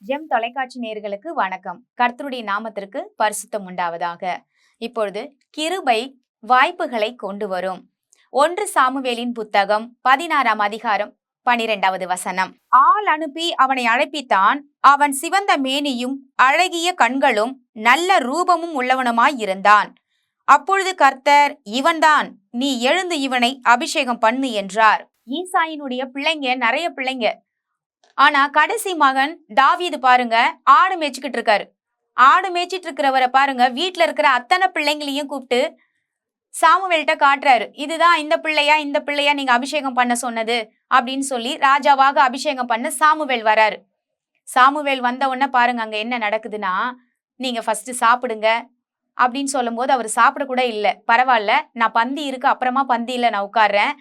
GeM தொலைக்காட்சி நேயர்களுக்கு வணக்கம். கர்த்தருடைய நாமத்திற்கு பரிசுத்தம் உண்டாவதாக. இப்பொழுது கிருபை வாய்ப்புகளை கொண்டு வரும். 1 சாமுவேலின் புத்தகம் 16ஆம் அதிகாரம் 12வது வசனம். ஆள் அனுப்பி அவனை அழைப்பித்தான். அவன் சிவந்த மேனியும் அழகிய கண்களும் நல்ல ரூபமும் உள்ளவனுமாயிருந்தான். அப்பொழுது கர்த்தர், இவன்தான், நீ எழுந்து இவனை அபிஷேகம் பண்ணு என்றார். ஈசாயினுடைய பிள்ளைங்க நிறைய பிள்ளைங்க. ஆனா கடைசி மகன் தாவீது பாருங்க, ஆடு மேய்ச்சிக்கிட்டு இருக்காரு. ஆடு மேய்ச்சிட்டு இருக்கிறவரை பாருங்க, வீட்டுல இருக்கிற அத்தனை பிள்ளைங்களையும் கூப்பிட்டு சாமுவேல்கிட்ட காட்டுறாரு. இதுதான் இந்த பிள்ளையா நீங்க அபிஷேகம் பண்ண சொன்னது அப்படின்னு சொல்லி ராஜாவாக அபிஷேகம் பண்ண சாமுவேல் வராரு. சாமுவேல் வந்த உடனே பாருங்க அங்க என்ன நடக்குதுன்னா, நீங்க ஃபர்ஸ்ட் சாப்பிடுங்க அப்படின்னு சொல்லும் போது அவர் சாப்பிட கூட இல்லை. பரவாயில்ல, நான் பந்தி இருக்கு, அப்புறமா பந்தியில நான் உட்கார்றேன்,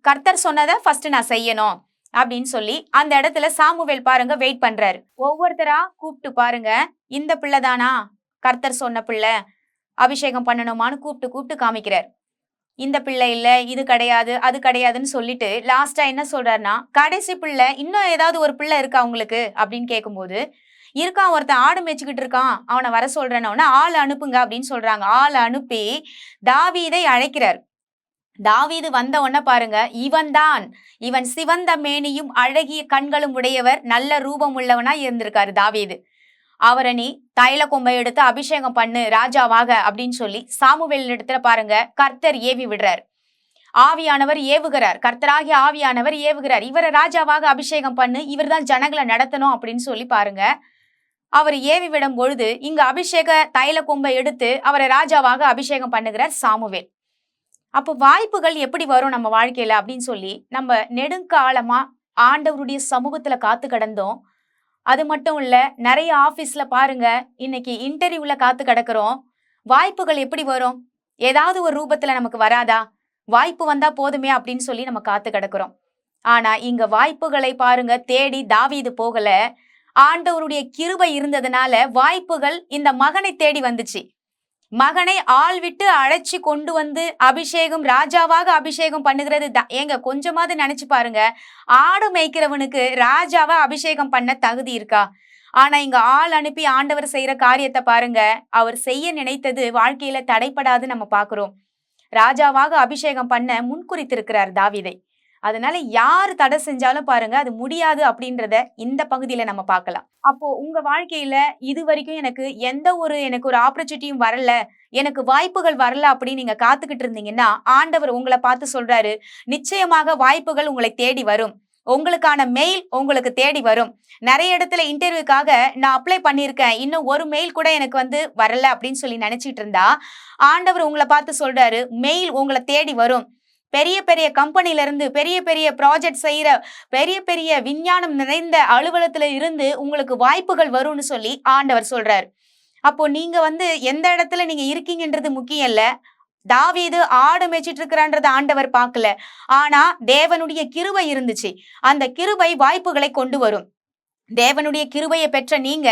கர்த்தர் சொன்னதை ஃபர்ஸ்ட் நான் செய்யணும் அப்படின்னு சொல்லி அந்த இடத்துல சாமுவேல் பாருங்க வெயிட் பண்றாரு. ஒவ்வொருத்தரா கூப்பிட்டு பாருங்க, இந்த பிள்ளைதானா கர்த்தர் சொன்ன பிள்ளை, அபிஷேகம் பண்ணணுமான்னு கூப்பிட்டு காமிக்கிறார். இந்த பிள்ளை இல்ல, இது கிடையாது, அது கிடையாதுன்னு சொல்லிட்டு லாஸ்டா என்ன சொல்றாருன்னா, கடைசி பிள்ளை இன்னும் ஏதாவது ஒரு பிள்ளை இருக்கா உங்களுக்கு அப்படின்னு கேட்கும்போது, இருக்கான், ஒருத்தன் ஆடு மேய்ச்சிக்கிட்டு இருக்கான், அவனை வர சொல்றேன்னு ஆள் அனுப்புங்க அப்படின்னு சொல்றாங்க. ஆள் அனுப்பி தாவீதை அழைக்கிறார். தாவீது வந்த உடனே பாருங்க, இவன் சிவந்த மேனியும் அழகிய கண்களும் உடையவர், நல்ல ரூபம் உள்ளவனா இருந்திருக்காரு தாவீது. அவரை நீ தைல கொம்பை எடுத்து அபிஷேகம் பண்ணு ராஜாவாக அப்படின்னு சொல்லி சாமுவேல் இடத்துல பாருங்க கர்த்தர் ஏவி விடுறார். ஆவியானவர் ஏவுகிறார், கர்த்தராகிய ஆவியானவர் ஏவுகிறார், இவரை ராஜாவாக அபிஷேகம் பண்ணு, இவர் தான் ஜனங்களை நடத்தணும் அப்படின்னு சொல்லி பாருங்க அவர் ஏவி விடும் பொழுது இங்க அபிஷேக தைல கொம்பை எடுத்து அவரை ராஜாவாக அபிஷேகம் பண்ணுகிறார் சாமுவேல். அப்போ வாய்ப்புகள் எப்படி வரும் நம்ம வாழ்க்கையில அப்படின்னு சொல்லி நம்ம நெடுங்காலமா ஆண்டவருடைய சமூகத்துல காத்து கிடந்தோம். அது மட்டும் இல்ல, நிறைய ஆபீஸ்ல பாருங்க இன்னைக்கு இன்டர்வியூல காத்து கிடக்கிறோம். வாய்ப்புகள் எப்படி வரும்? ஏதாவது ஒரு ரூபத்துல நமக்கு வராதா? வாய்ப்பு வந்தா போதுமே அப்படின்னு சொல்லி நம்ம காத்து கிடக்கிறோம். ஆனா இங்க வாய்ப்புகளை பாருங்க தேடி தாவீது போகல. ஆண்டவருடைய கிருபை இருந்ததுனால வாய்ப்புகள் இந்த மகனை தேடி வந்துச்சு. மகனை ஆள் விட்டு அழைச்சி கொண்டு வந்து அபிஷேகம், ராஜாவாக அபிஷேகம் பண்ணுகிறது ஏங்க கொஞ்சமாவது நினைச்சு பாருங்க. ஆடு மேய்க்கிறவனுக்கு ராஜாவா அபிஷேகம் பண்ண தகுதி இருக்கா? ஆனா இங்க ஆள் அனுப்பி ஆண்டவர் செய்யற காரியத்தை பாருங்க, அவர் செய்ய நினைத்தது வாழ்க்கையில தடைப்படாது நம்ம பாக்குறோம். ராஜாவாக அபிஷேகம் பண்ண முன்குறித்திருக்கிறார் தாவீதை. அதனால யாரு தடை செஞ்சாலும் பாருங்க அது முடியாது அப்படின்றத இந்த பகுதியில நம்ம பார்க்கலாம். அப்போ உங்க வாழ்க்கையில இது வரைக்கும் எனக்கு ஒரு ஆப்பர்ச்சுனிட்டியும் வரல, எனக்கு வாய்ப்புகள் வரல அப்படின்னு நீங்க காத்துக்கிட்டு இருந்தீங்கன்னா ஆண்டவர் உங்களை பார்த்து சொல்றாரு, நிச்சயமாக வாய்ப்புகள் உங்களை தேடி வரும். உங்களுக்கான மெயில் உங்களுக்கு தேடி வரும். நிறைய இடத்துல இன்டர்வியூக்காக நான் அப்ளை பண்ணியிருக்கேன், இன்னும் ஒரு மெயில் கூட எனக்கு வரல அப்படின்னு சொல்லி நினைச்சிட்டு இருந்தா ஆண்டவர் உங்களை பார்த்து சொல்றாரு, மெயில் உங்களை தேடி வரும். பெரிய பெரிய கம்பெனில இருந்து பெரிய பெரிய ப்ராஜெக்ட் செய்யற பெரிய பெரிய விஞ்ஞானம் நிறைந்த அலுவலகத்துல இருந்து உங்களுக்கு வாய்ப்புகள் வரும்னு சொல்லி ஆண்டவர் சொல்றாரு. அப்போ நீங்க எந்த இடத்துல நீங்க இருக்கீங்கன்றது முக்கியம் இல்ல. தாவீது ஆடு மேய்ச்சிட்டு இருக்கிறான்றது ஆண்டவர் பார்க்கல. ஆனா தேவனுடைய கிருபை இருந்துச்சு. அந்த கிருபை வாய்ப்புகளை கொண்டு வரும். தேவனுடைய கிருபையை பெற்ற நீங்க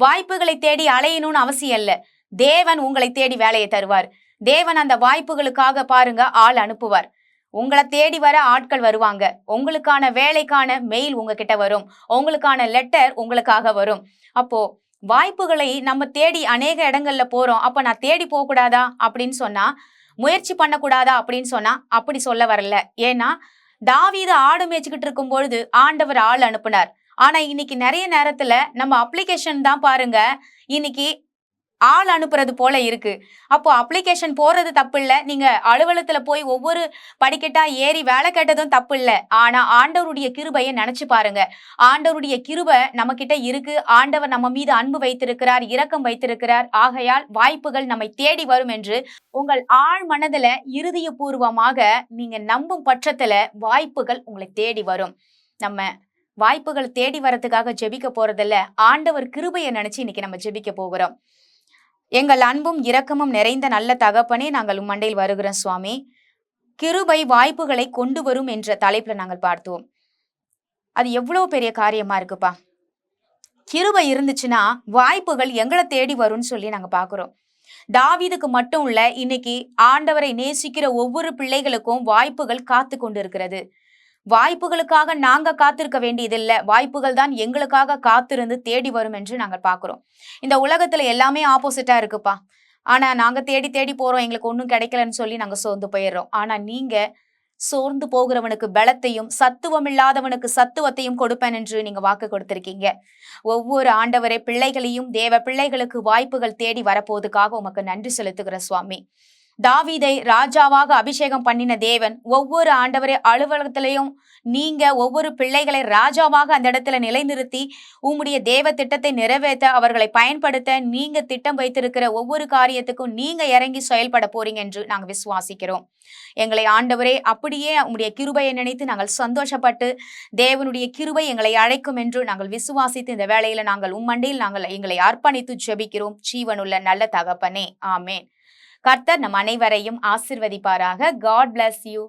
வாய்ப்புகளை தேடி அலையணும்னு அவசியம் இல்ல. தேவன் உங்களை தேடி வேலையை தருவார். தேவன் அந்த வாய்ப்புகளுக்காக பாருங்க ஆள் அனுப்புவார். உங்களை தேடி வர ஆட்கள் வருவாங்க. உங்களுக்கான வேலைக்கான மெயில் உங்ககிட்ட வரும். உங்களுக்கான லெட்டர் உங்களுக்காக வரும். அப்போ வாய்ப்புகளை நம்ம தேடி அநேக இடங்கள்ல போறோம். அப்ப நான் தேடி போக கூடாதா அப்படின்னு சொன்னா, முயற்சி பண்ணக்கூடாதா அப்படின்னு சொன்னா அப்படி சொல்ல வரல. ஏன்னா தாவீது ஆடு மேய்ச்சிக்கிட்டு இருக்கும் பொழுது ஆண்டவர் ஆள் அனுப்புனார். ஆனா இன்னைக்கு நிறைய நேரத்துல நம்ம அப்ளிகேஷன் தான் பாருங்க இன்னைக்கு ஆள் அனுப்புறது போல இருக்கு. அப்போ அப்ளிகேஷன் போறது தப்பு இல்ல, நீங்க அலுவலகத்துல போய் ஒவ்வொரு படிக்கட்டா ஏறி வேலை கேட்டதும் தப்பு இல்ல. ஆனா ஆண்டவருடைய கிருபையை நினைச்சு பாருங்க. ஆண்டவருடைய கிருபை நம்ம கிட்ட இருக்கு. ஆண்டவர் நம்ம மீது அன்பு வைத்திருக்கிறார், இரக்கம் வைத்திருக்கிறார். ஆகையால் வாய்ப்புகள் நம்மை தேடி வரும் என்று உங்கள் ஆழ் மனதுல இருதயபூர்வமாக நீங்க நம்பும் பட்சத்துல வாய்ப்புகள் உங்களை தேடி வரும். நம்ம வாய்ப்புகள் தேடி வரதுக்காக ஜெபிக்க போறதில்ல, ஆண்டவர் கிருபையை நினைச்சு இன்னைக்கு நம்ம ஜெபிக்க போகிறோம். எங்கள் அன்பும் இரக்கமும் நிறைந்த நல்ல தகப்பனே, நாங்கள் மண்டையில் வருகிறோம் சுவாமி. கிருபை வாய்ப்புகளை கொண்டு வரும் என்ற தலைப்புல நாங்கள் பார்த்தோம். அது எவ்வளவு பெரிய காரியமா இருக்குப்பா. கிருபை இருந்துச்சுன்னா வாய்ப்புகள் எங்களை தேடி வரும்னு சொல்லி நாங்க பாக்குறோம். தாவீதுக்கு மட்டும் இல்ல, இன்னைக்கு ஆண்டவரை நேசிக்கிற ஒவ்வொரு பிள்ளைகளுக்கும் வாய்ப்புகள் காத்து கொண்டு இருக்கிறது. வாய்ப்புகளுக்காக நாங்க காத்திருக்க வேண்டியதில்லை, வாய்ப்புகள் தான் எங்களுக்காக காத்திருந்து தேடி வரும் என்று நாங்கள் பார்க்கிறோம். இந்த உலகத்துல எல்லாமே ஆப்போசிட்டா இருக்குப்பா. ஆனா நாங்க தேடி தேடி போறோம், எங்களுக்கு ஒண்ணும் கிடைக்கலன்னு சொல்லி நாங்க சோர்ந்து போயிடுறோம். ஆனா நீங்க சோர்ந்து போகிறவனுக்கு பலத்தையும் சத்துவம் இல்லாதவனுக்கு சத்துவத்தையும் கொடுப்பேன் என்று நீங்க வாக்கு கொடுத்திருக்கீங்க. ஒவ்வொரு ஆண்டவரே பிள்ளைகளையும் தேவ பிள்ளைகளுக்கு வாய்ப்புகள் தேடி வரப்போதுக்காக உமக்கு நன்றி செலுத்துகிற சுவாமி. தாவீதை ராஜாவாக அபிஷேகம் பண்ணின தேவன் ஒவ்வொரு ஆண்டவரே அலுவலகத்திலையும் நீங்க ஒவ்வொரு பிள்ளைகளை ராஜாவாக அந்த இடத்துல நிலைநிறுத்தி உம்முடைய தேவ திட்டத்தை நிறைவேற்ற அவர்களை பயன்படுத்த நீங்க திட்டம் வைத்திருக்கிற ஒவ்வொரு காரியத்துக்கும் நீங்க இறங்கி செயல்பட போறீங்க என்று நாங்கள் விசுவாசிக்கிறோம். எங்களை ஆண்டவரே அப்படியே உம்முடைய கிருபையை நினைத்து நாங்கள் சந்தோஷப்பட்டு தேவனுடைய கிருபை எங்களை அழைக்கும் என்று நாங்கள் விசுவாசித்து இந்த வேளையில நாங்கள் உம்மண்டையில் நாங்கள் எங்களை அர்ப்பணித்து ஜெபிக்கிறோம். ஜீவனுள்ள நல்ல தகப்பனே, ஆமேன். கர்த்தர் நம் அனைவரையும் ஆசீர்வதிப்பாராக. God bless you.